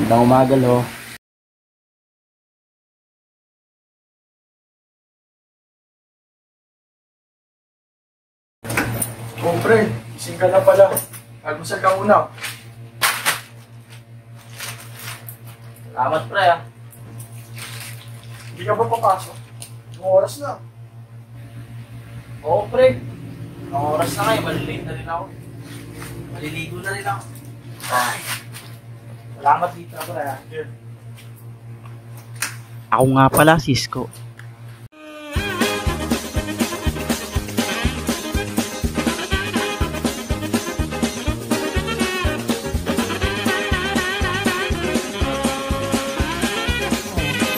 Magandang umaga, lo. Oh, pre, gising ka na pala. Almusal ka muna. Salamat, pre, ah. Hindi ka ba papasok? Ang oras na. Oo, pre. Ang oras na kayo, malilate na rin ako. Maliligo na rin ako. Ay. Salamat dito, pre, ah. Here. Ako nga pala, Cisco.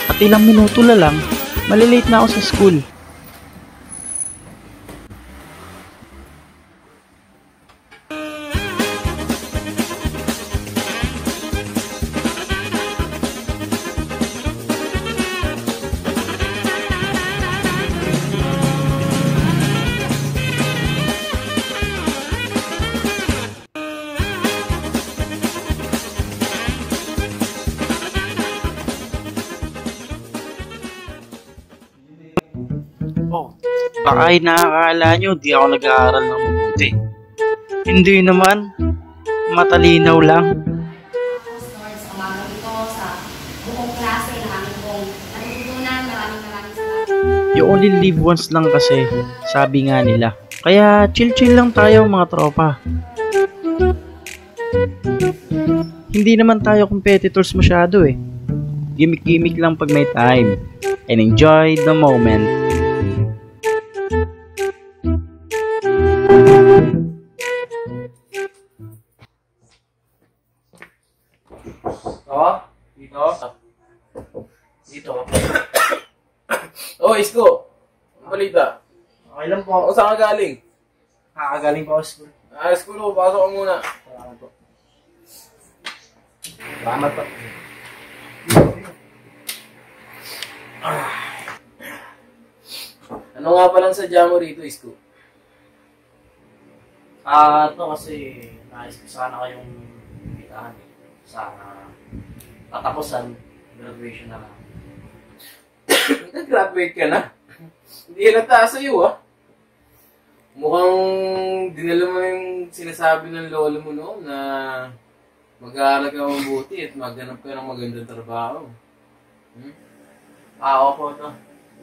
At ilang minuto na lang, malilate na ako sa school. Oh, baka ay nakakala nyo, di ako nag-aaral ng mabuti. Hindi naman, matalinaw lang. Lord, sa umagang ito, sa buong klase namin pong natutunan, maraming salamat. You only live once lang kasi, sabi nga nila. Kaya chill-chill lang tayo mga tropa. Hindi naman tayo competitors masyado eh. Gimmick-gimmick lang pag may time. And enjoy the moment. Dito? Dito? Oh, Isko! Ang balita? Okay lang po. O saan ka galing? Kakagaling pa ako sa school. School ko, pasok ka muna. Salamat po. Salamat po. Ano nga palang sadya mo rito, Isko? Ito kasi nais ko sana kayong bitahan sa tatapusan, graduation na lang. Nag-graduate ka na? Hindi yan nagtaas sa'yo, ah. Mukhang dinala mo yung sinasabi ng lolo mo noon na mag-aaral ka mabuti at maghanap ka ng magandang trabaho. Opo to.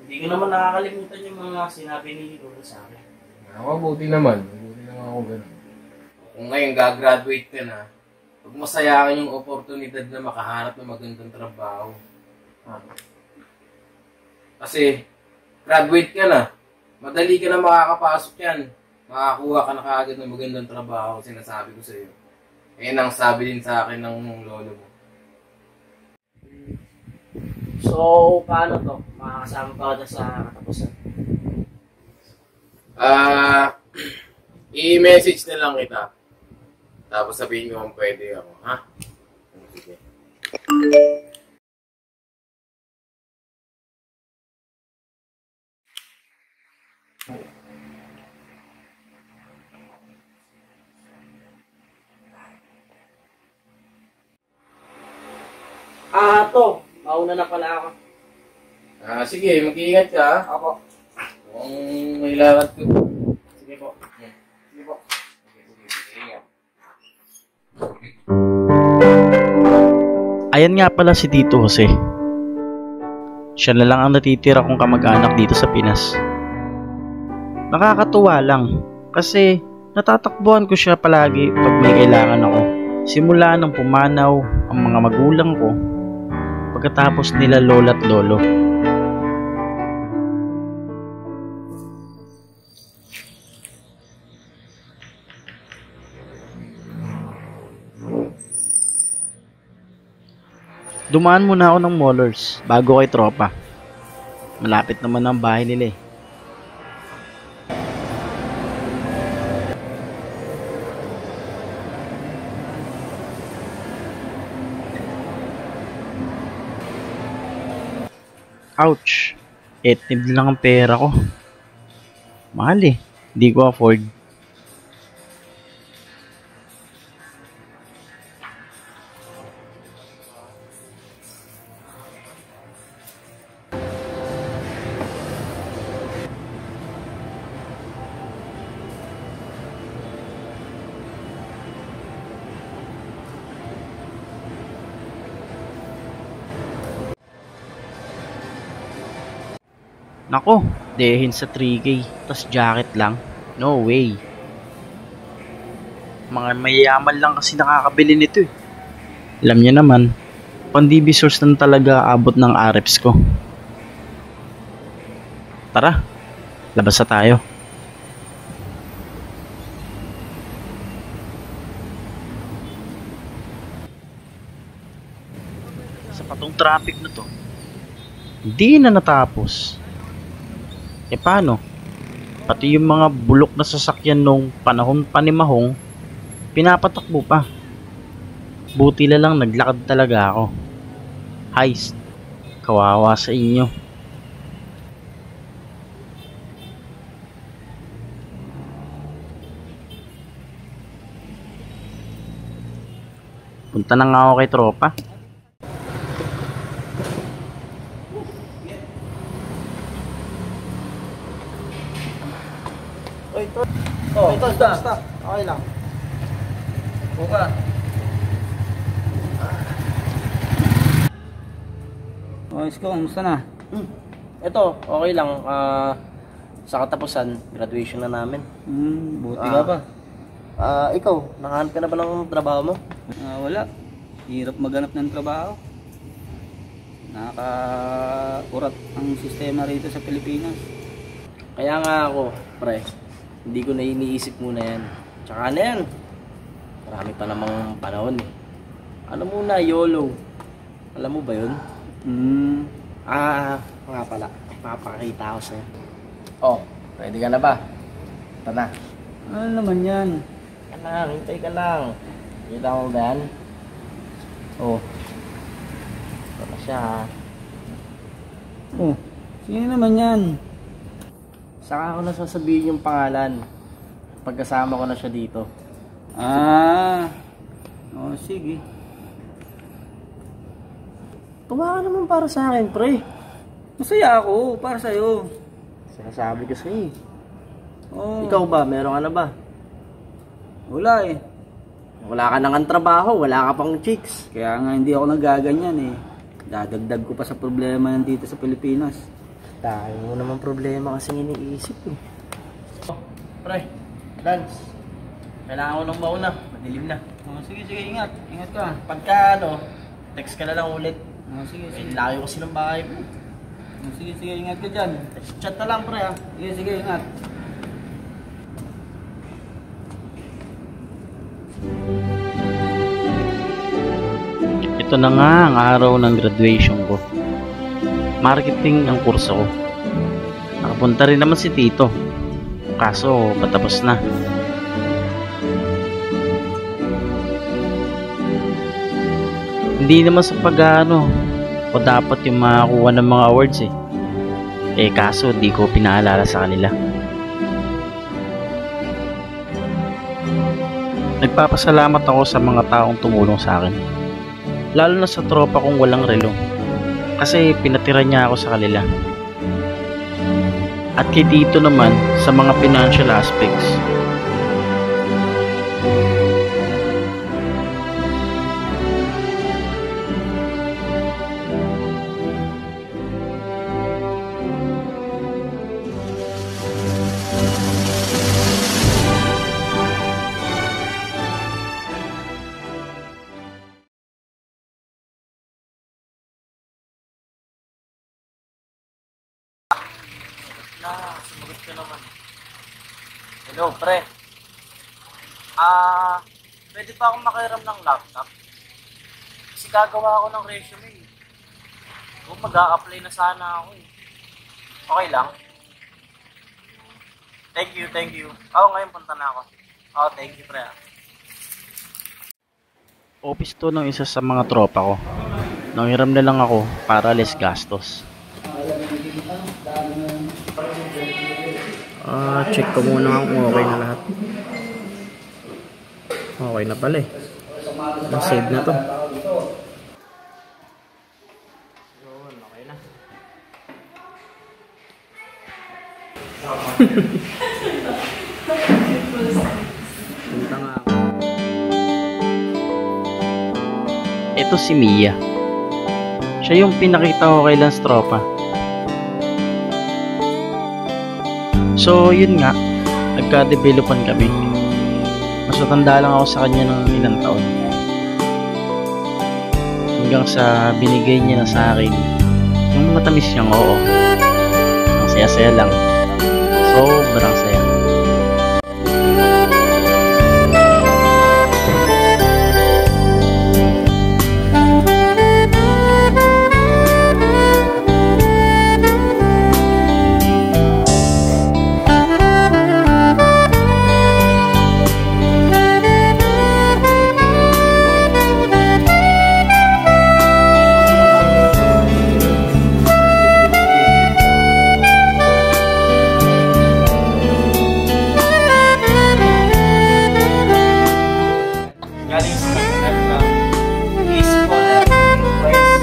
Hindi ko naman nakakalimutan yung mga sinabi ni Lolo sa akin. Mabuti naman. Mabuti naman ako ganun. Kung ngayon gagraduate ka na, huwag masayakan yung oportunidad na makahanap ng magandang trabaho. Kasi, graduate ka na, madali ka na makakapasok yan. Makakuha ka na kaagad ng magandang trabaho, sinasabi ko sa iyo. Ayan ang sabi din sa akin ng lolo mo. So, paano to? Makakasama pa ka sa katapusan? I-message na lang kita. Tapos sabihin mo kung pwede ako, ha? Sige. To. Mauna na pala ako. Sige, mag-iingat ka, ha? Ako. Kung may lakad ko. Sige po. Sige po. Ayan nga pala si Tito Jose. Siya na lang ang natitira kong kamag-anak dito sa Pinas. Nakakatuwa lang kasi natatakbuhan ko siya palagi pag may kailangan ako. Simula nang pumanaw ang mga magulang ko pagkatapos nila lola at lolo. Dumaan muna ako ng Mollers bago kay tropa. Malapit naman ang bahay nila eh. Ouch! 8 lang ang pera ko. Mahal eh. Hindi ko afford. Nako, dehin sa 3K, tas jacket lang. No way. Mga mayayaman lang kasi nakakabili nito eh. Alam niyo naman, pang-DB source lang talaga abot ng RFs ko. Tara, labas na tayo. Sa patong traffic na to, hindi na natapos. E paano? Pati yung mga bulok na sasakyan nung panahon pa ni Mahong, pinapatakbo pa. Buti na lang naglakad talaga ako. Heist, kawawa sa inyo. Punta na nga ako kay tropa. Basta. Okay lang. Buka. Ayos ko, kumusta na? Ito, okay lang. Sa katapusan, graduation na namin. Buti ka pa. Ikaw, nakahanap ka na ba ng trabaho mo? Wala. Hirap maghanap ng trabaho. Nakaka-urat ang sistema rito sa Pilipinas. Kaya nga ako, pre, hindi ko na iniisip muna yan. Tsaka na yan. Marami pa namang panahon eh. Ano muna, YOLO. Alam mo ba yun? Nga pala. Papakita ko sa'yo. Oh, ready ka na ba? Ito na. Ano naman yan? Hintay ka lang. Kita mo ba yan? Oh. Ito na siya ha. Oh, sino naman yan? Saka ako na sasabihin yung pangalan. Pagkasama ko na siya dito. Sige. Tuwa ka naman para sa akin, pre. Masaya ako, para sa'yo. Sinasabi ko sa'yo. Oh. Ikaw ba? Meron ka na ba? Wala eh. Wala ka nang trabaho, wala ka pang chicks. Kaya nga hindi ako nagaganyan eh. Dadagdag ko pa sa problema nandito sa Pilipinas. Dahil mo naman problema kasi iniisip eh. Oh, pre, dance. Kailangan ko nang mauna, madilim na. Sige, ingat. Ingat ka. Pagka text ka na lang ulit. Sige. Layo kasi ng bahay mo. Sige, ingat ka dyan. Chat na lang, pre ha. Sige, ingat. Ito na nga ang araw ng graduation ko. Marketing ang kurso ko. Nakapunta rin naman si Tito. Kaso patapos na. Hindi naman sa pag-ano o dapat yung makakuha ng mga awards eh. Kaso di ko pinaalala sa kanila. Nagpapasalamat ako sa mga taong tumulong sa akin. Lalo na sa tropa kong walang relo. Kasi pinatira niya ako sa kanila. At kay Tito naman sa mga financial aspects. Sumagot ka naman. Hello, pre. Pwede pa akong makiram ng laptop? Kasi gagawa ako ng resume. Mag-a-apply na sana ako eh. Okay lang? Thank you. Ngayon punta na ako. Thank you, pre. Office to ng isa sa mga tropa ko. Nanghiram na lang ako para less gastos. Check ko muna kung okay na lahat. Okay na pala eh. Na-save na to. Okay na. Punta nga ako. Ito si Mia. Siya yung pinakita ko kay Lance tropa. So yun nga, nagka-developan kami. Mas matanda lang ako sa kanya ng ilang taon. Hanggang sa binigay niya na sa akin yung matamis niyang oo. Ang saya-saya lang. Sobrang saya. Galing sa nagtanap ng peaceful request.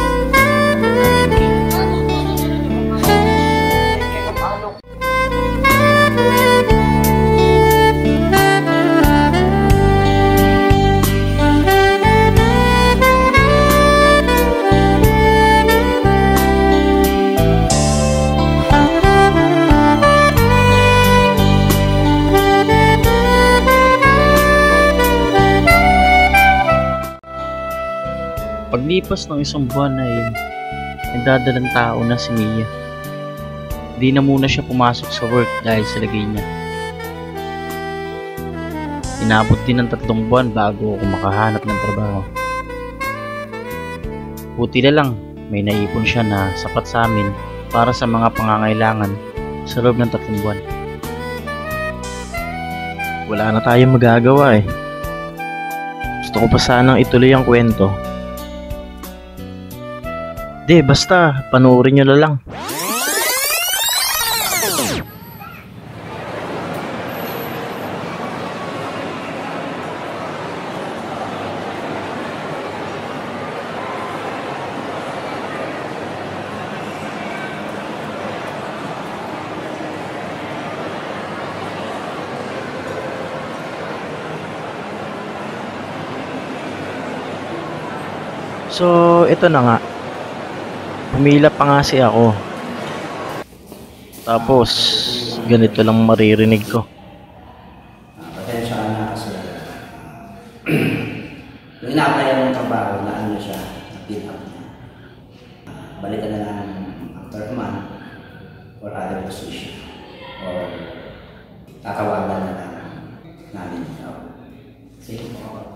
Paglipas ng isang buwan ay nagdadalang tao na si Mia. Di na muna siya pumasok sa work dahil sa lagay niya. Inabot din ng 3 buwan bago ako makahanap ng trabaho. Buti na lang, may naipon siya na sapat sa amin para sa mga pangangailangan sa loob ng 3 buwan. Wala na tayong magagawa eh. Gusto ko pa sanang ituloy ang kwento. Basta panoorin nyo na lang. So, ito na nga. Pumila pa nga si ako. Tapos, ganito lang maririnig ko. Pasensya ka na kasi nung ina-applyan ng trabaho na ano siya, na-pin up niya. Balikan na lang after a month or other position. Or tatawagan na lang namin ikaw. Sige po.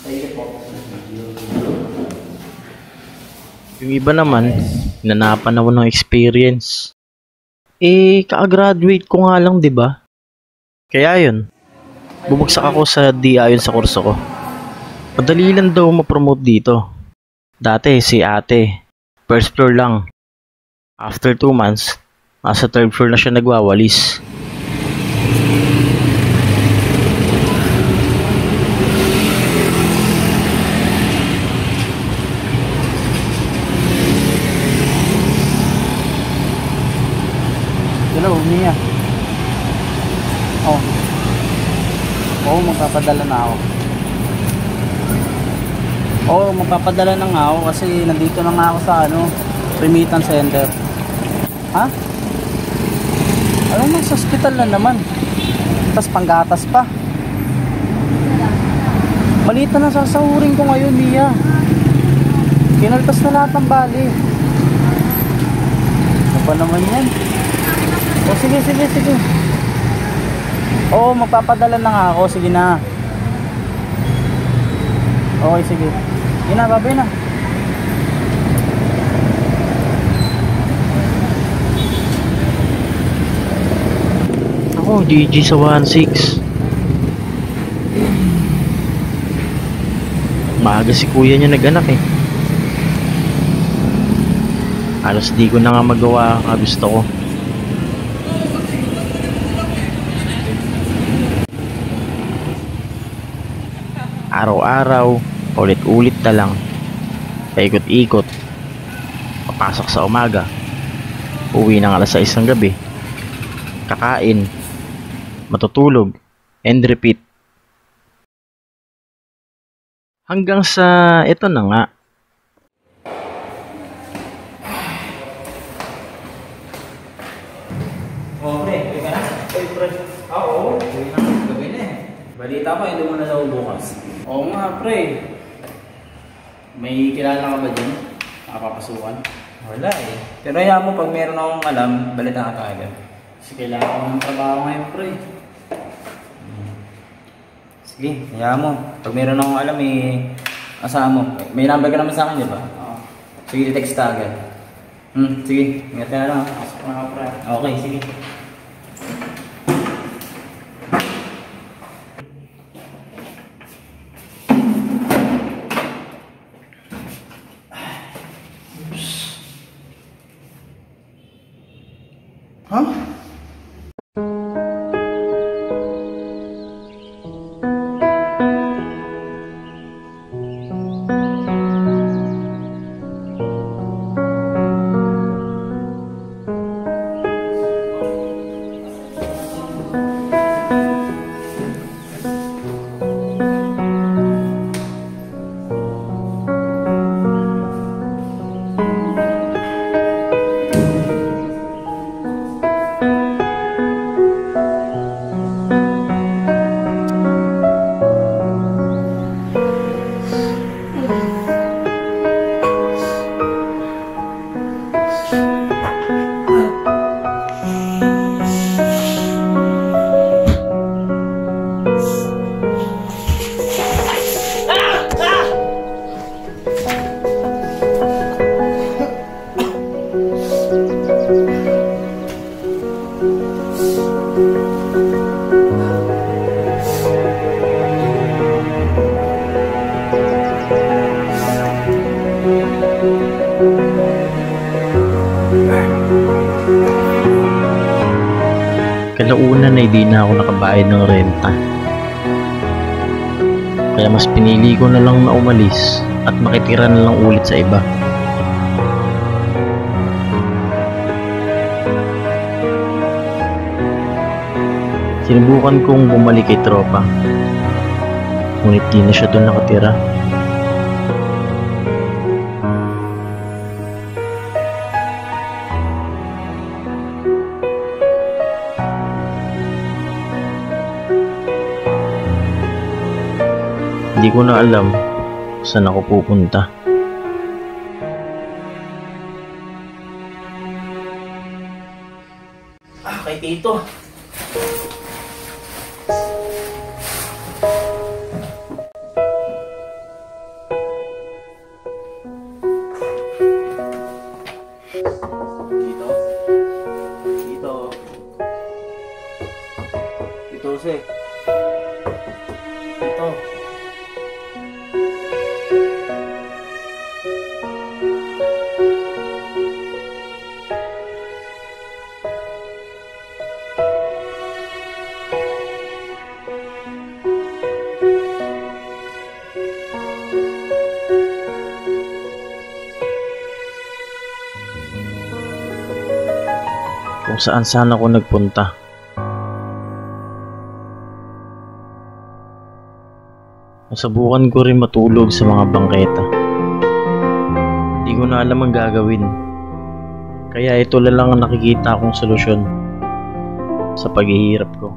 Sige po. Yung iba naman, nanapan ako ng experience. Ka-graduate ko nga lang, 'di ba? Kaya 'yun. Bumagsak ako sa D ayon sa kurso ko. Madali lang daw ma-promote dito. Dati si ate, first floor lang. After 2 months, nasa 3rd floor na siya nagwawalis. Hello, Mia. Magpapadala na ako. Magpapadala na nga ako kasi nandito na nga ako sa remittance center. Ha? Alam mo, sa hospital na naman. Tapos panggatas pa. Maliit na sasahurin ko ngayon, Mia. Kinaltas na lahat ng bali. Ano ba naman yan? Sige. Magpapadala na nga ako. Sige na. Okay, sige. Sige na, babay na. Ako, GG sa 1-6. Maaga si kuya niya nag-anak eh. Halos di ko na nga magawa ang gusto ko. Araw-araw, ulit-ulit na lang. Paikot-ikot. Papasok sa umaga. Uwi ng alas 6 ng gabi. Kakain. Matutulog. And repeat. Hanggang sa ito na nga. Pre, teka na. Balita ko, hindi mo na daw bukas. Oo nga, pre. May kilala ka ba dyan? Nakapapasukan? Wala eh. Pero hayaan mo, pag meron akong alam, balita ka agad. Kasi kailangan ko ng trabaho ngayon, pre. Sige, hayaan mo. Pag meron akong alam asahan mo. May number ka naman sa akin, di ba? Oo. Sige, text ka agad. Sige, ingat ka na lang. Pasok na ka, pre. Okay, sige. Huh? Kalaunan ay di na ako nakabayad ng renta. Kaya mas pinili ko na lang na umalis at makitira na lang ulit sa iba. Sinubukan kong bumalik kay tropa, ngunit di na siya doon nakatira. Hindi ko na alam saan ako pupunta. Kay Tito. Tito. Tito, Jose. Tito. Kung saan ako nagpunta. Nasubukan ko rin matulog sa mga bangketa. Hindi ko na alam ang gagawin. Kaya ito na lang ang nakikita kong solusyon sa paghihirap ko.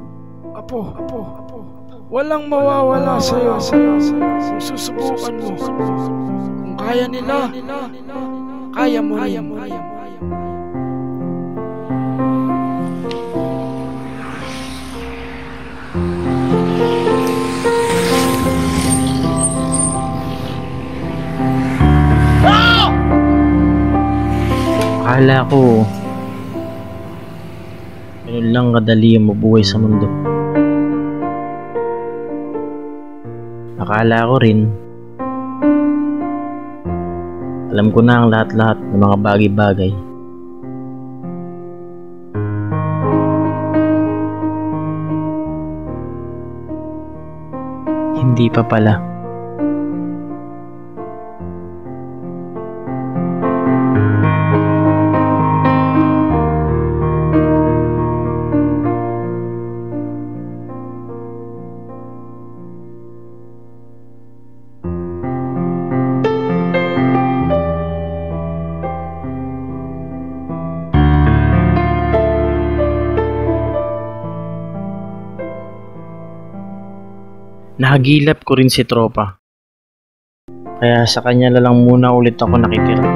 Apo. Walang mawawala sa'yo. Kung susubukan mo. Kung kaya nila, kaya mo rin. Akala ko ganun lang kadali ang mabuhay sa mundo. Akala ko rin alam ko na ang lahat-lahat ng mga bagay-bagay. Hindi pa pala. Nahagilap ko rin si tropa. Kaya sa kanya na lang muna ulit ako nakitira.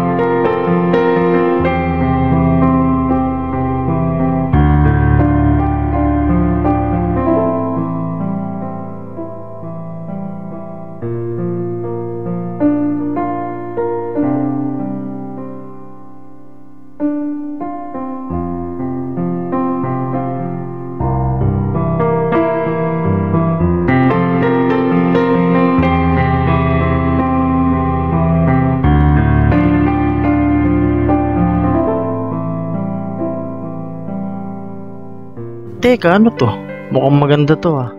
Teka, ano to? Mukhang maganda to ah.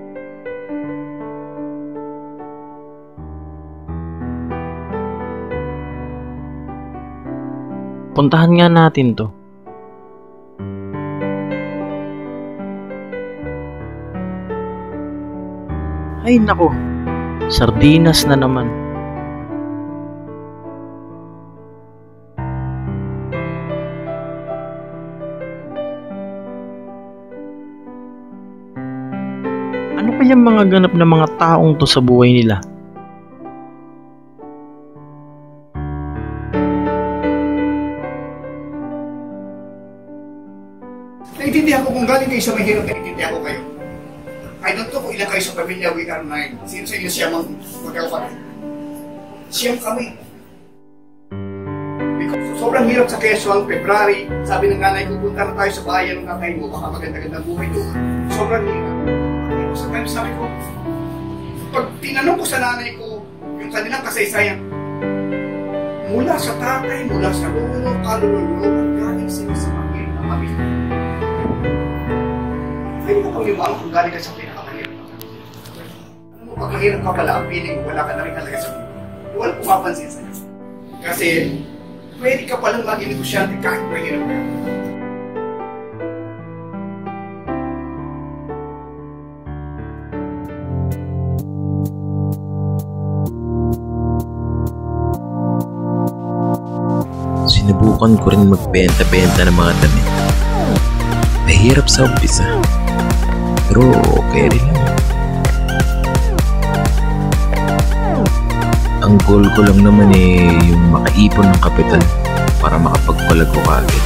Puntahan nga natin to. Ay nako, sardinas na naman. Ano kaya mga ganap na mga taong to sa buhay nila? Naiintindihan ko kung galing kayo sa mahirap, naiintindihan ko kayo. I don't know kung ilan kayo sa pamilya, we are 9. Sino sa inyo siyang magkakapatid? Siyang kami. Because sobrang hirap sa Quezon, February, sabi ng nanay ko, punta na tayo sa bayan ng nanay mo, baka maganda-ganda buhay doon. Sobrang hirap. Sa time sabi ko, pag tinanong ko sa nanay ko, yung kanilang kasaysayan, mula sa tatay, mula sa lolo, kalululo, galing sila sa mahirap na pamilya. Pwede ka pang liwanag kung galing ka sa pinakamahirap na pamilya. Alam mo, pag mahirap ka pala, ang feeling wala ka na rin talaga sa pamilya. Wala pumapansin sa'yo. Kasi, pwede ka palang maging negosyante kahit mahirap ka. Sinubukan ko rin magbenta-benta ng mga damit. Mahirap sa umpisa, pero okay rin lang. Ang goal ko lang naman yung makaipon ng kapital para makapagpalago ka agad.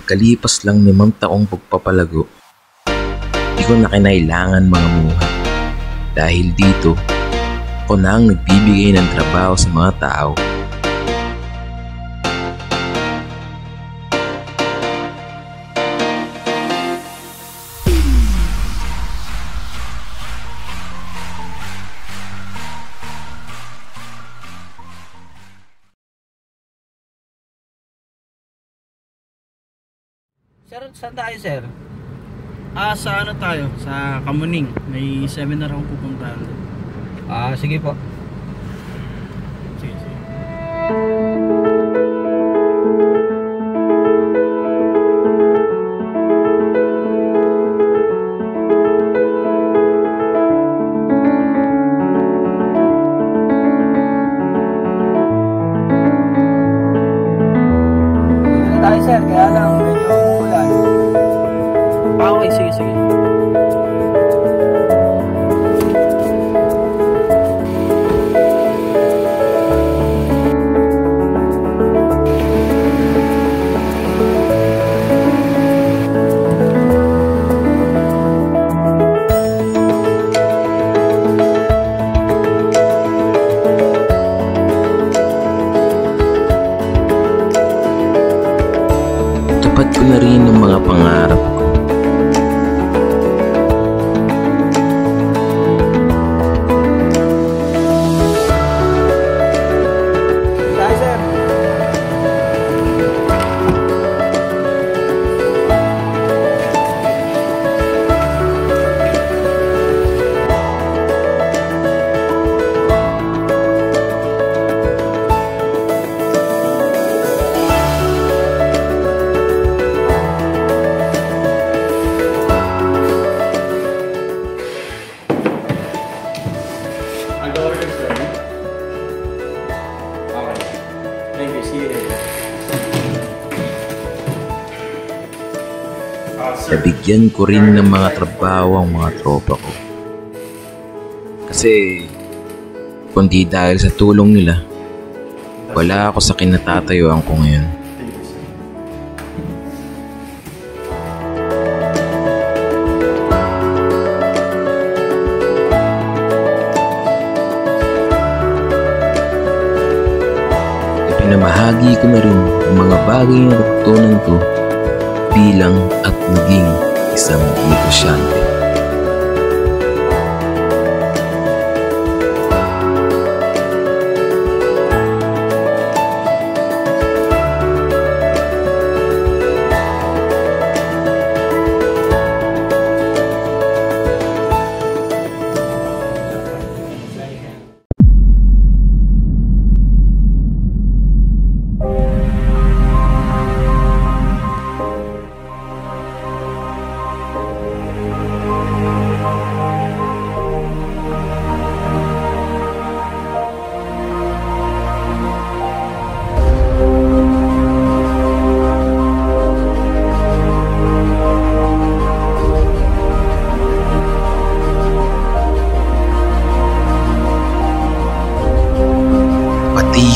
Pagkalipas lang 5 taong pagpapalago, di ko na kinailangan mga muha. Dahil dito, ako na ang nagbibigay ng trabaho sa mga tao. Sir, saan tayo, sir? Sa ano tayo? Sa Kamuning. May seminar akong pupuntahan. Sige po. Sige. Dito tayo, sir. Kaya lang medyo ulan. Okay, sige. Tupad ko na rin ang mga pangarap ko. Tayo, sir. binibigyan ko rin ng mga trabaho ang mga tropa ko. Kasi kung di dahil sa tulong nila, wala ako sa kinatatayuan ko ngayon. Ipinamahagi ko na rin ang mga bagay na natutunan ko bilang at maging isang negosyante.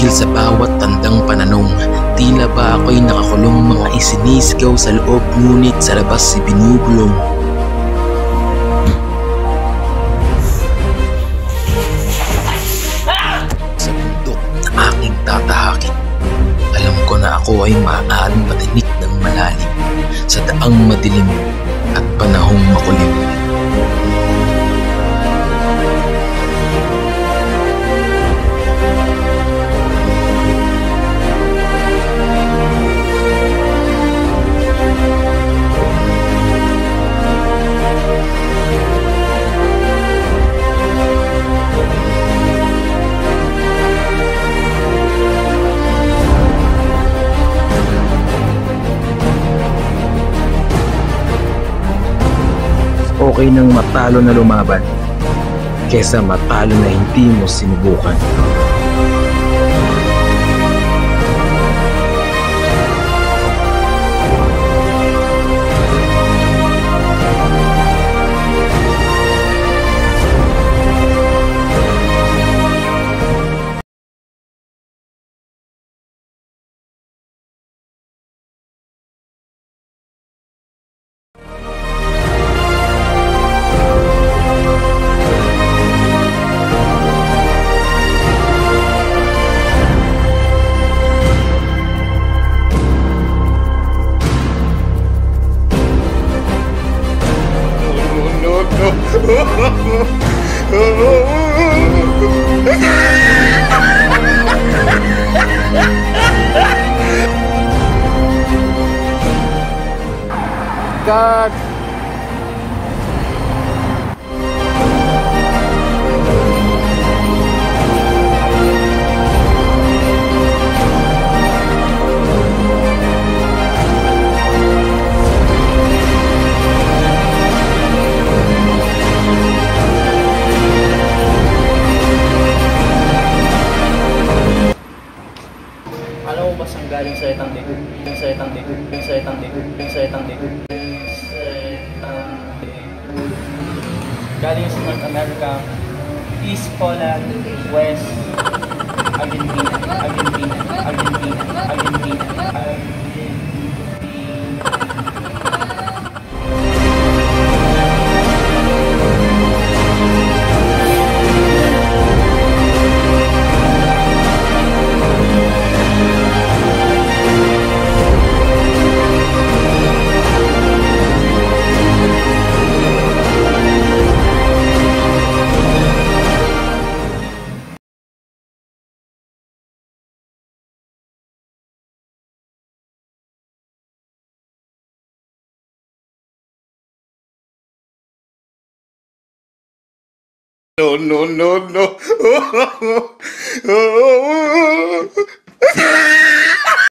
Dahil sa bawat tandang pananong, tila ba ako'y nakakulong, mga isinisigaw sa loob ngunit sa labas si binubulong. Sa bundok na aking tatahakin, alam ko na ako ay maaaring patinik ng malalim sa daang madilim at panahong makulim. Okay nang matalo na lumaban kesa matalo na hindi mo sinubukan. God. Alam mo ba saan galing sa itang digod? Yung sa itang digod, yung sa itang digod, yung sa itang digod. Galing sa North America, East Poland, West Argentina, Argentina, Argentina, Argentina, Argentina. No, no, no, no.